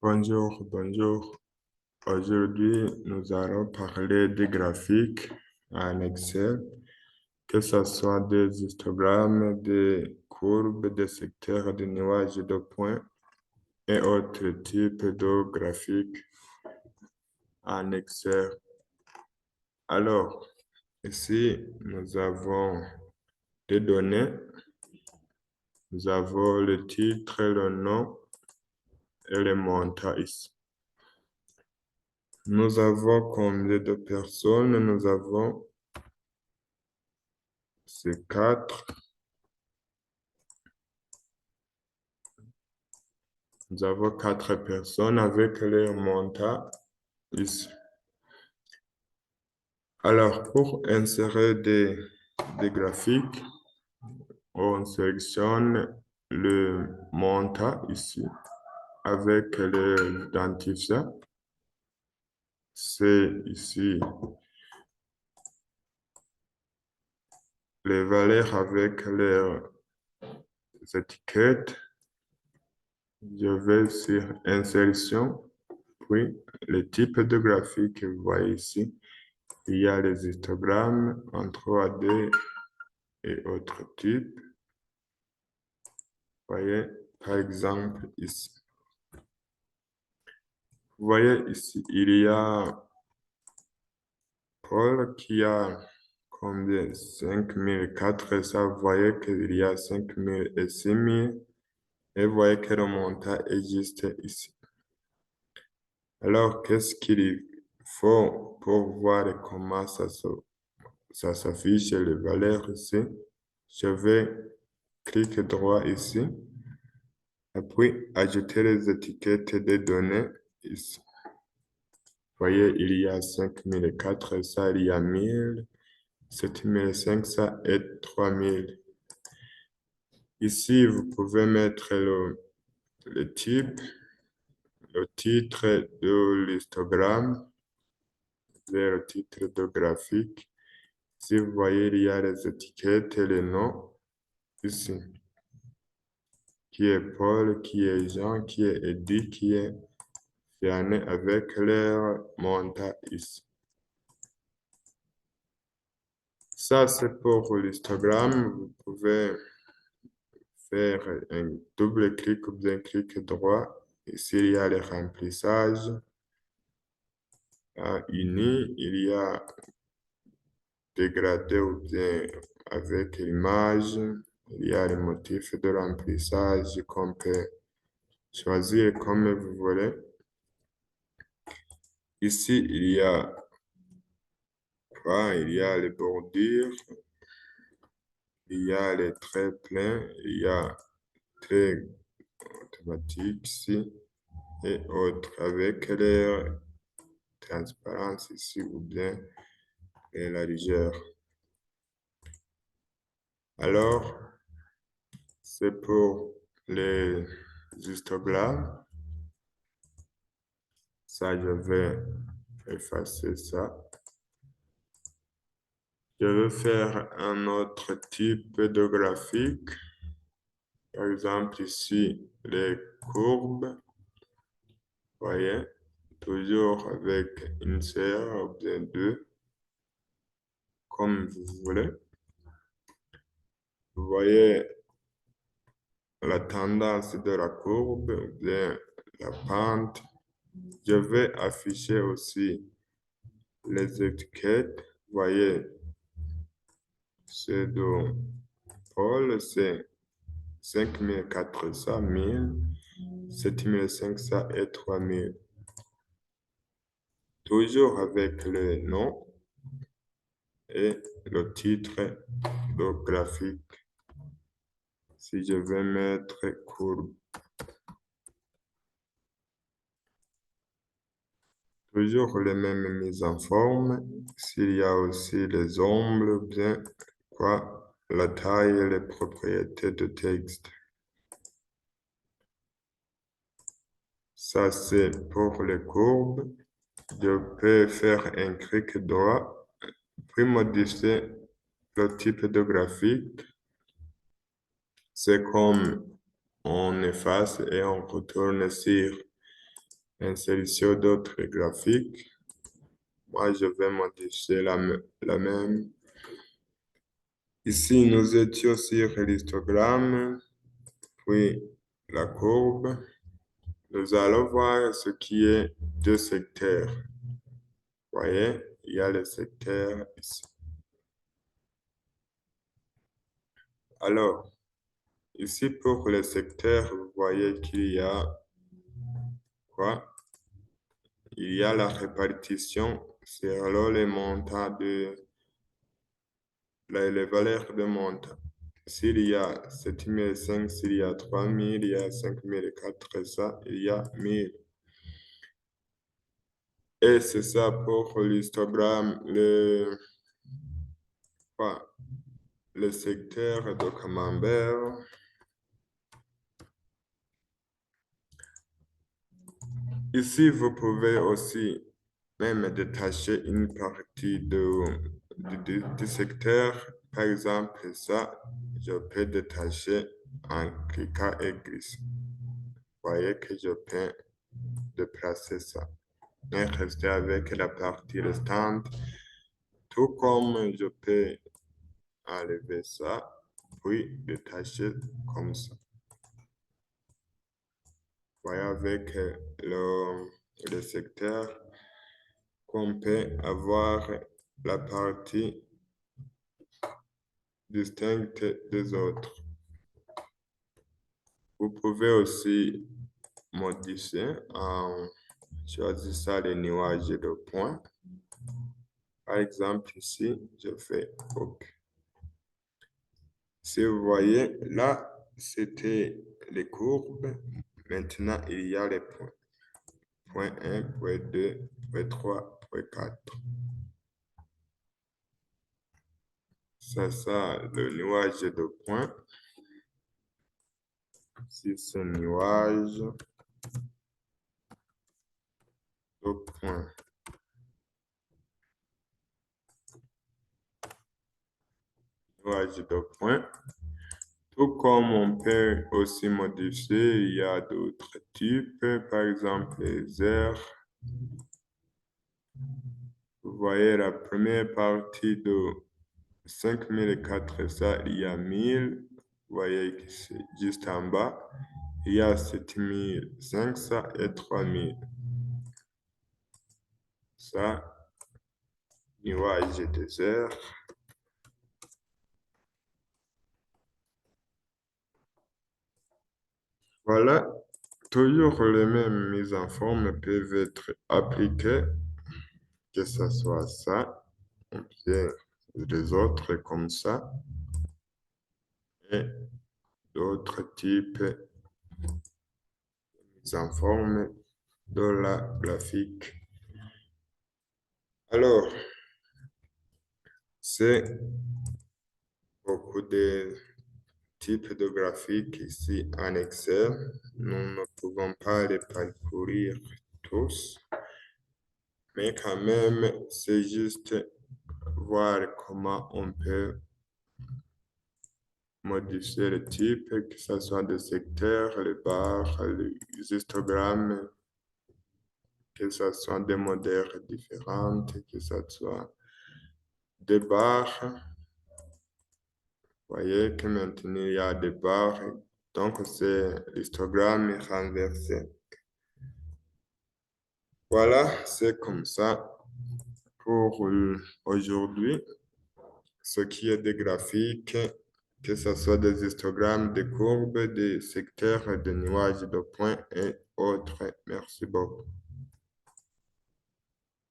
Bonjour, bonjour. Aujourd'hui, nous allons parler des graphiques en Excel, que ce soit des histogrammes, des courbes, des secteurs, des nuages de points et autres types de graphiques en Excel. Alors, ici, nous avons des données. Nous avons le titre, le nom et le montant ici. Nous avons combien de personnes? Nous avons ces quatre. Nous avons quatre personnes avec leur montant ici. Alors, pour insérer des graphiques, on sélectionne le montant ici avec l'identifiant. C'est ici les valeurs avec leurs étiquettes. Je vais sur insertion, puis le type de graphique que vous voyez ici. Il y a les histogrammes en 3D et autres types. Voyez, par exemple, ici. Vous voyez ici, il y a Paul qui a combien? 5400. Vous voyez qu'il y a 5000 et 6000. Et vous voyez que le montant existe ici. Alors, qu'est-ce qu'il faut pour voir comment ça s'affiche les valeurs ici? Je vais cliquer droit ici. Et puis, ajouter les étiquettes des données ici. Vous voyez, il y a 5400, il y a 1000, 7500 et 3000. Ici, vous pouvez mettre le type, le titre de l'histogramme, le titre de graphique. Si vous voyez, il y a les étiquettes et les noms ici. Qui est Paul, qui est Jean, qui est Eddie, qui est Vianney avec leur montant ici. Ça, c'est pour l'histogramme. Vous pouvez faire un double clic ou bien clic droit. Ici, il y a le remplissage. Uni, il y a dégradé ou bien avec l'image. Il y a les motifs de remplissage qu'on peut choisir comme vous voulez. Ici, il y a quoi? Il y a les bordures. Il y a les traits pleins. Il y a traits automatiques ici et autres avec leur transparence ici ou bien la légère. Alors, c'est pour les histogrammes. Ça, je vais effacer ça. Je vais faire un autre type de graphique. Par exemple, ici, les courbes. Voyez, toujours avec une serre ou bien deux, comme vous voulez. Vous voyez la tendance de la courbe ou bien la pente. Je vais afficher aussi les étiquettes. Vous voyez, c'est de Paul, c'est 5400, 1000, 7500 et 3000. Toujours avec le nom et le titre de graphique. Si je vais mettre courbe. Toujours les mêmes mises en forme. S'il y a aussi les ombres, bien quoi, la taille et les propriétés de texte. Ça, c'est pour les courbes. Je peux faire un clic droit, puis modifier le type de graphique. C'est comme on efface et on retourne sur insertion d'autres graphiques. Moi, je vais modifier la même. Ici, nous étions sur l'histogramme, puis la courbe. Nous allons voir ce qui est deux secteurs. Vous voyez, il y a le secteur ici. Alors, ici pour le secteur, vous voyez qu'il y a quoi? Il y a la répartition selon les montants les valeurs de montant. S'il y a 7005, s'il y a 3000, il y a 5400, il y a 1000. Et c'est ça pour l'histogramme, le secteur de camembert. Ici, vous pouvez aussi même détacher une partie du secteur. Par exemple, ça, je peux détacher en cliquant et glisser. Vous voyez que je peux déplacer ça. Et rester avec la partie restante. Tout comme je peux enlever ça, puis détacher comme ça. Vous voyez avec le secteur qu'on peut avoir la partie distincte des autres. Vous pouvez aussi modifier en choisissant les nuages de points. Par exemple, ici, je fais OK. Si vous voyez, là, c'était les courbes. Maintenant, il y a les points. Point 1, point 2, point 3, point 4. C'est ça, le nuage de points. Si c'est nuage de points. Nuage de points. Tout comme on peut aussi modifier, il y a d'autres types, par exemple les airs. Vous voyez la première partie de 5400, il y a 1000. Vous voyez que c'est juste en bas. Il y a 7500 et 3000. Ça, nuage des airs. Voilà, toujours les mêmes mises en forme peuvent être appliquées, que ce soit ça, ou bien les autres comme ça, et d'autres types de mises en forme de la graphique. Alors, c'est beaucoup de types de graphiques ici en Excel. Nous ne pouvons pas les parcourir tous, mais quand même, c'est juste voir comment on peut modifier le type, que ce soit des secteurs, les barres, les histogrammes, que ce soit des modèles différents, que ce soit des barres. Vous voyez que maintenant il y a des barres, donc c'est l'histogramme renversé. Voilà, c'est comme ça pour aujourd'hui. Ce qui est des graphiques, que ce soit des histogrammes, des courbes, des secteurs, des nuages de points et autres. Merci beaucoup.